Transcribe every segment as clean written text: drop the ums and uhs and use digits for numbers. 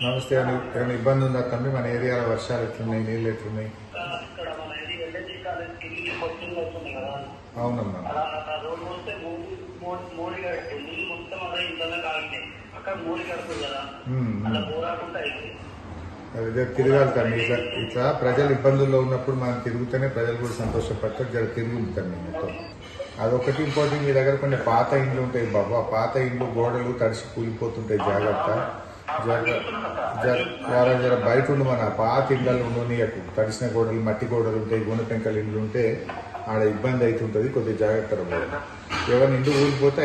నమస్తే అండి. ఏమైనా ఇబ్బంది ఉందా తమ్మి? మన ఏరియాలో వర్షాలు ఎట్లున్నాయి, నీళ్ళు ఎట్లున్నాయి? అవునమ్మా. అదే తిరగాలి తమ్మి. ఇట్లా ప్రజలు ఇబ్బందుల్లో ఉన్నప్పుడు మనం తిరుగుతూనే ప్రజలు కూడా సంతోషపడతారు. జర తిరుగుంది తమ్మి మొత్తం. అదొకటి ఇంపార్టెంట్. మీ దగ్గర కొన్ని పాత ఇండ్లు ఉంటాయి బాబా, పాత ఇండ్లు గోడలు తడిసి కూలిపోతుంటాయి. జాగ్రత్త జర బయట ఉండి మన పాత ఇళ్ళల్లో ఉండనీయకు. తడిసిన గోడలు, మట్టి గోడలు ఉంటాయి, గుండె పెంకల ఇండ్లు ఉంటే ఆడ ఇబ్బంది అవుతుంటుంది. కొద్దిగా జాగ్రత్తగా పోవాలి. ఎవరిని ఇండ్లు ఊరిపోతే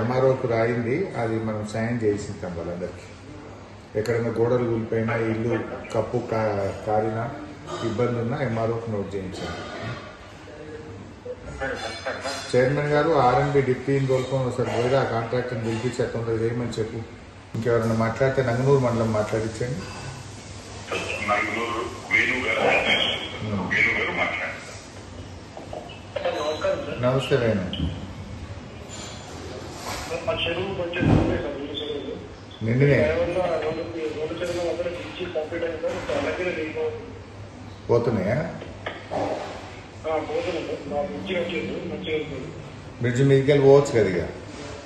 ఎంఆర్ఓకు రాయింది, అది మనం సాయం చేసిస్తాం వాళ్ళందరికీ. ఎక్కడైనా గోడలు కూలిపోయినా, ఇల్లు కప్పు కారినా, ఇబ్బంది ఉన్నా ఎంఆర్ఓకి నోట్ చేయించాలి. చైర్మన్ గారు ఆర్ఎండ్బి డిప్యూటీని కోలుకొని ఒకసారి పోయి ఆ కాంట్రాక్టర్ని పిలిపించి తొందరగా చేయమని చెప్పు. ఇంకెవరైనా మాట్లాడితే నంగనూరు మండలం మాట్లాడించండి. నమస్తే వేణు. నిన్ననే పోతున్నాయా? బ్రిడ్జ్ మీదికెళ్ళి పోవచ్చు కదా. ఇక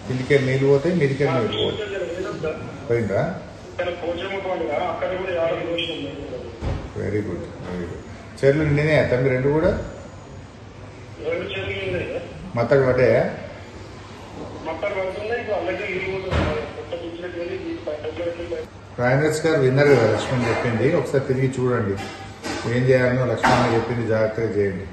కిందికెళ్ళి నీళ్ళు పోతాయి, మీదికెళ్ళి నీళ్ళు పోతాయి. పోయిందా? Very good, very good. చెర్లు నిండినే తమ్మి రెండు కూడా మత్తకు పడ్డాయా? రాయనర్స్ గారు విన్నారు కదా లక్ష్మణ్ చెప్పింది. ఒకసారి తిరిగి చూడండి, ఏం చేయాలనో లక్ష్మణ్ చెప్పింది జాగ్రత్తగా చేయండి.